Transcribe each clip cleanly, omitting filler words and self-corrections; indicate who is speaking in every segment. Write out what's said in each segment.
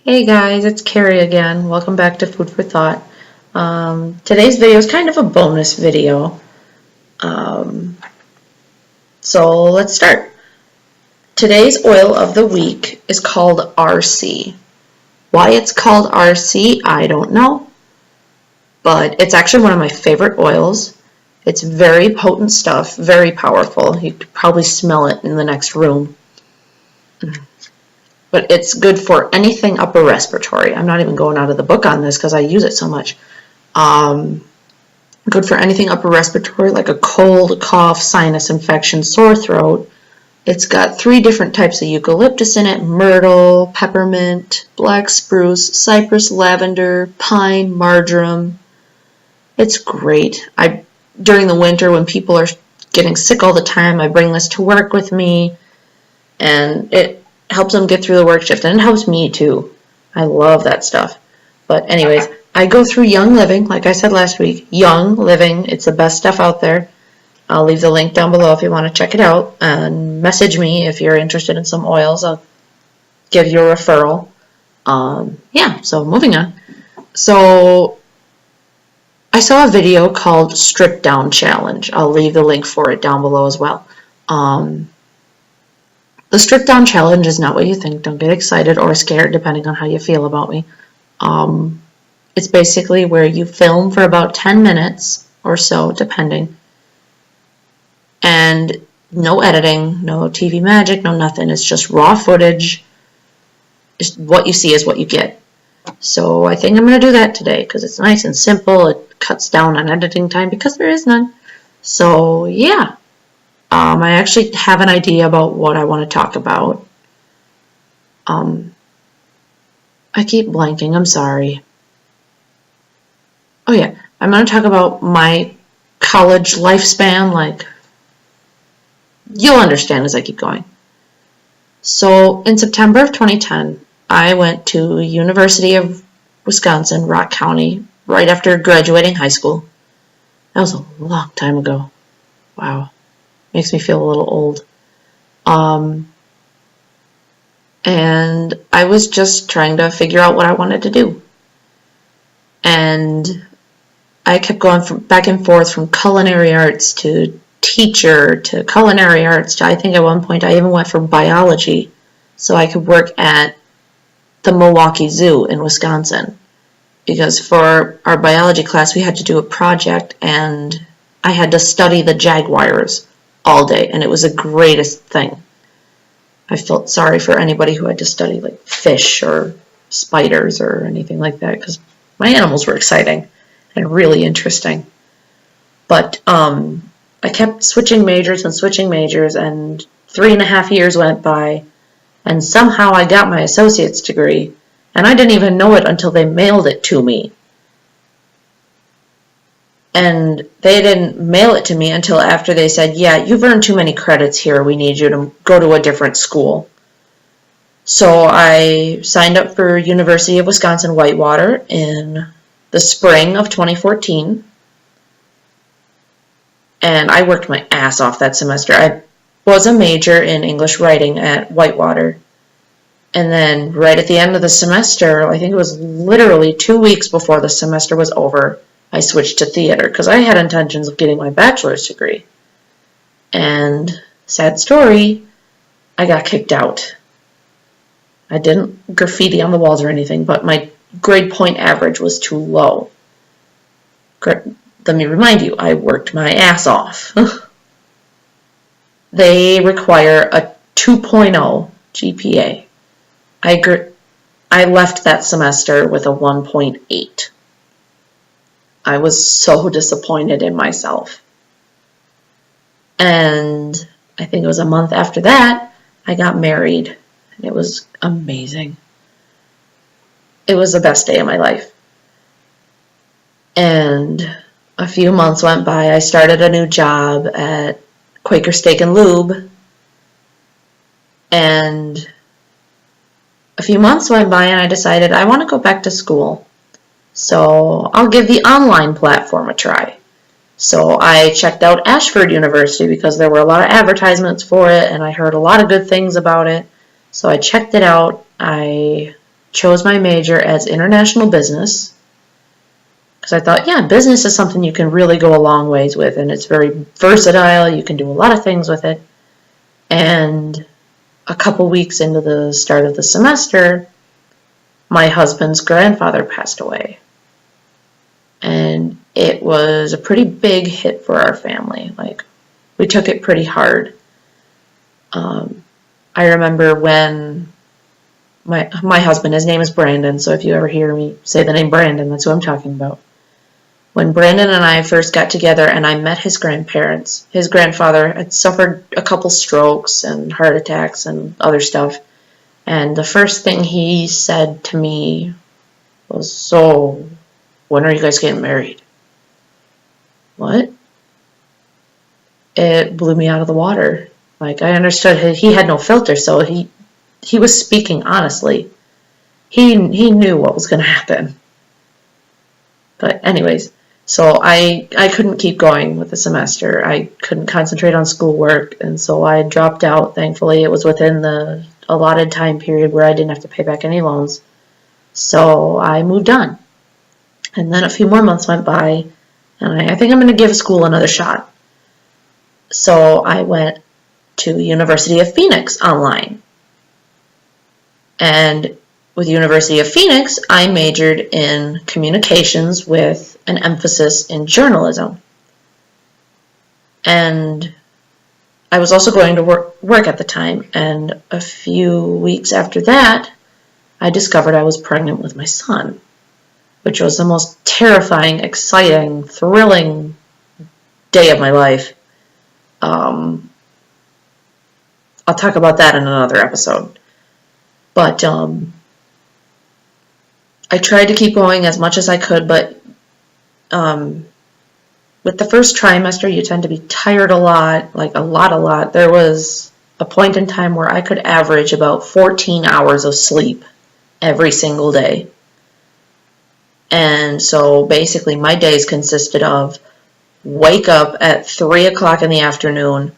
Speaker 1: Hey guys, it's Carrie again. Welcome back to Food for Thought. Today's video is kind of a bonus video. Um, so let's start. Today's oil of the week is called RC. Why it's called RC, I don't know. But it's actually one of my favorite oils. It's very potent stuff, very powerful. You could probably smell it in the next room. But it's good for anything upper respiratory. I'm not even going out of the book on this because I use it so much. Good for anything upper respiratory like a cold, cough, sinus infection, sore throat. It's got 3 different types of eucalyptus in it: myrtle, peppermint, black spruce, cypress, lavender, pine, marjoram. It's great. During the winter when people are getting sick all the time, I bring this to work with me and it helps them get through the work shift, and it helps me too. I love that stuff. But anyways, I go through Young Living, like I said last week. Young Living, it's the best stuff out there. I'll leave the link down below if you want to check it out, and message me if you're interested in some oils. I'll give you a referral. Yeah, so moving on. So I saw a video called Strip Down Challenge. I'll leave the link for it down below as well. The Strip Down Challenge is not what you think. Don't get excited or scared depending on how you feel about me. It's basically where you film for about 10 minutes or so, depending. And no editing, no TV magic, no nothing. It's just raw footage. What you see is what you get. So I think I'm going to do that today because it's nice and simple. It cuts down on editing time because there is none. So yeah. I actually have an idea about what I want to talk about. I keep blanking, I'm sorry. Oh yeah, I'm going to talk about my college lifespan, like, you'll understand as I keep going. So in September of 2010, I went to University of Wisconsin, Rock County, right after graduating high school. That was a long time ago. Wow. Makes me feel a little old. And I was just trying to figure out what I wanted to do. And I kept going back and forth from culinary arts to teacher to culinary arts to, I think at one point I even went for biology so I could work at the Milwaukee Zoo in Wisconsin. Because for our biology class we had to do a project and I had to study the jaguars all day, and it was the greatest thing. I felt sorry for anybody who had to study like fish or spiders or anything like that because my animals were exciting and really interesting. But I kept switching majors, and 3.5 years went by, and somehow I got my associate's degree, and I didn't even know it until they mailed it to me. And they didn't mail it to me until after they said, yeah, you've earned too many credits here. We need you to go to a different school. So I signed up for University of Wisconsin-Whitewater in the spring of 2014. And I worked my ass off that semester. I was a major in English writing at Whitewater. And then right at the end of the semester, I think it was literally 2 weeks before the semester was over, I switched to theater because I had intentions of getting my bachelor's degree. And sad story, I got kicked out. I didn't graffiti on the walls or anything, but my grade point average was too low. Let me remind you, I worked my ass off. They require a 2.0 GPA. I left that semester with a 1.8. I was so disappointed in myself. And I think it was a month after that, I got married. And it was amazing. It was the best day of my life. And a few months went by. I started a new job at Quaker Steak and Lube. And a few months went by and I decided I want to go back to school. So I'll give the online platform a try. So I checked out Ashford University because there were a lot of advertisements for it and I heard a lot of good things about it. So I checked it out. I chose my major as international business because I thought, yeah, business is something you can really go a long ways with, and it's very versatile. You can do a lot of things with it. And a couple weeks into the start of the semester, my husband's grandfather passed away. And it was a pretty big hit for our family. Like, we took it pretty hard. I remember when my husband, his name is Brandon, so if you ever hear me say the name Brandon, that's who I'm talking about. When Brandon and I first got together and I met his grandparents, his grandfather had suffered a couple strokes and heart attacks and other stuff. And the first thing he said to me was, "So, when are you guys getting married?" What? It blew me out of the water. Like, I understood he had no filter, so he was speaking honestly. He knew what was going to happen. But anyways, so I couldn't keep going with the semester. I couldn't concentrate on schoolwork, and so I dropped out. Thankfully, it was within the allotted time period where I didn't have to pay back any loans. So I moved on. And then a few more months went by, and I think I'm going to give school another shot. So I went to University of Phoenix online. And with University of Phoenix, I majored in communications with an emphasis in journalism. And I was also going to work at the time, and a few weeks after that, I discovered I was pregnant with my son, which was the most terrifying, exciting, thrilling day of my life. I'll talk about that in another episode. But I tried to keep going as much as I could, but with the first trimester, you tend to be tired a lot, like a lot. There was a point in time where I could average about 14 hours of sleep every single day. And so basically my days consisted of wake up at 3 o'clock in the afternoon,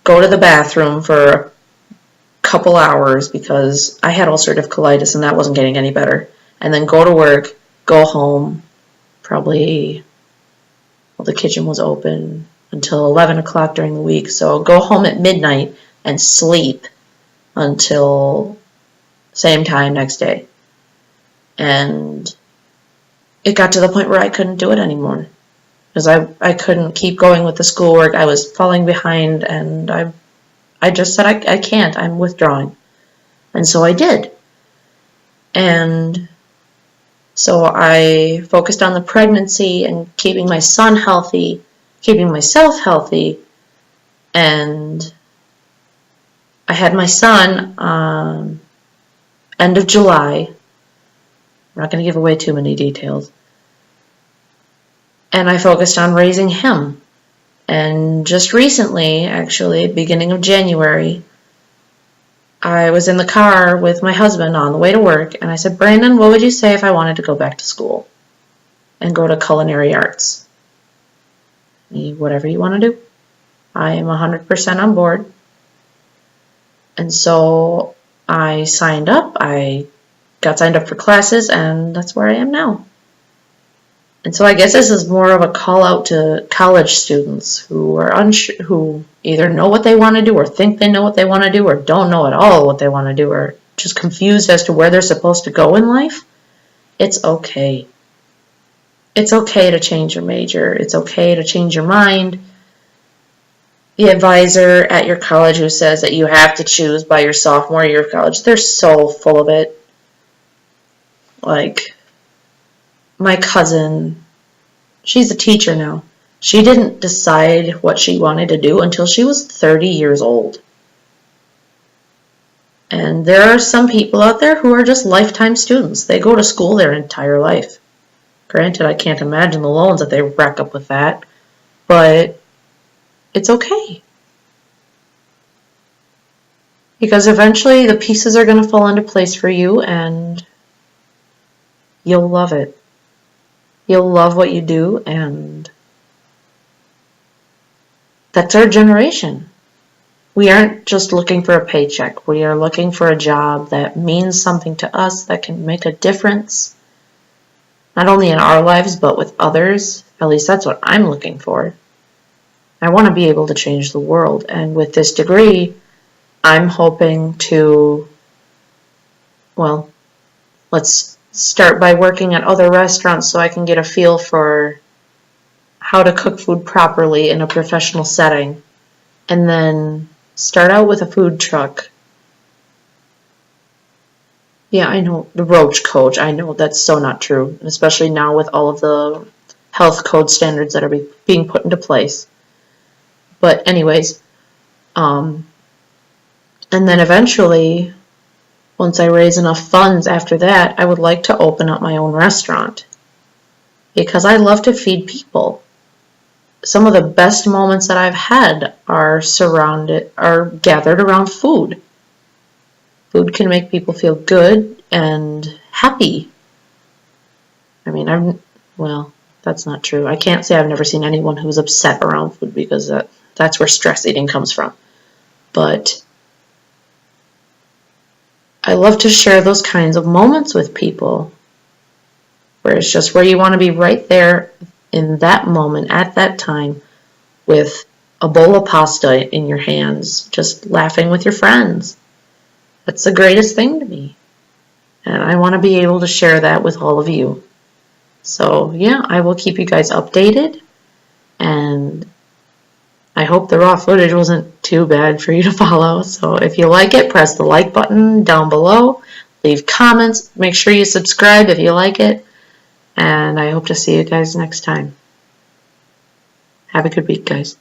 Speaker 1: go to the bathroom for a couple hours because I had ulcerative colitis and that wasn't getting any better, and then go to work, go home, probably, well, the kitchen was open until 11 o'clock during the week, so go home at midnight and sleep until same time next day. And it got to the point where I couldn't do it anymore because I couldn't keep going with the schoolwork. I was falling behind, and I just said, I can't, I'm withdrawing. And so I did. And so I focused on the pregnancy and keeping my son healthy, keeping myself healthy, and I had my son end of July. I'm not going to give away too many details. And I focused on raising him. And just recently, actually, beginning of January, I was in the car with my husband on the way to work, and I said, "Brandon, what would you say if I wanted to go back to school and go to culinary arts?" "Whatever you want to do. I am 100% on board." And so I signed up. I got signed up for classes, and that's where I am now. And so I guess this is more of a call out to college students who are unsure, who either know what they want to do or think they know what they want to do or don't know at all what they want to do or just confused as to where they're supposed to go in life. It's okay. It's okay to change your major. It's okay to change your mind. The advisor at your college who says that you have to choose by your sophomore year of college, they're so full of it. Like, my cousin, she's a teacher now. She didn't decide what she wanted to do until she was 30 years old. And there are some people out there who are just lifetime students. They go to school their entire life. Granted, I can't imagine the loans that they rack up with that, but it's okay. Because eventually the pieces are going to fall into place for you and you'll love it. You'll love what you do, and that's our generation. we aren't just looking for a paycheck. We are looking for a job that means something to us, that can make a difference, not only in our lives, but with others. At least that's what I'm looking for. I want to be able to change the world. And with this degree, I'm hoping to, well, let's start by working at other restaurants so I can get a feel for how to cook food properly in a professional setting. And then start out with a food truck. Yeah, I know, the roach coach. I know that's so not true, especially now with all of the health code standards that are being put into place. But anyways, and then eventually, once I raise enough funds after that, I would like to open up my own restaurant because I love to feed people. Some of the best moments that I've had are gathered around food. Food can make people feel good and happy. I mean, well, that's not true. I can't say I've never seen anyone who's upset around food because that's where stress eating comes from. But I love to share those kinds of moments with people where it's just where you want to be right there in that moment, at that time, with a bowl of pasta in your hands, just laughing with your friends. That's the greatest thing to me. And I want to be able to share that with all of you. So yeah, I will keep you guys updated. And I hope the raw footage wasn't too bad for you to follow. So if you like it, press the like button down below. Leave comments. Make sure you subscribe if you like it. And I hope to see you guys next time. Have a good week, guys.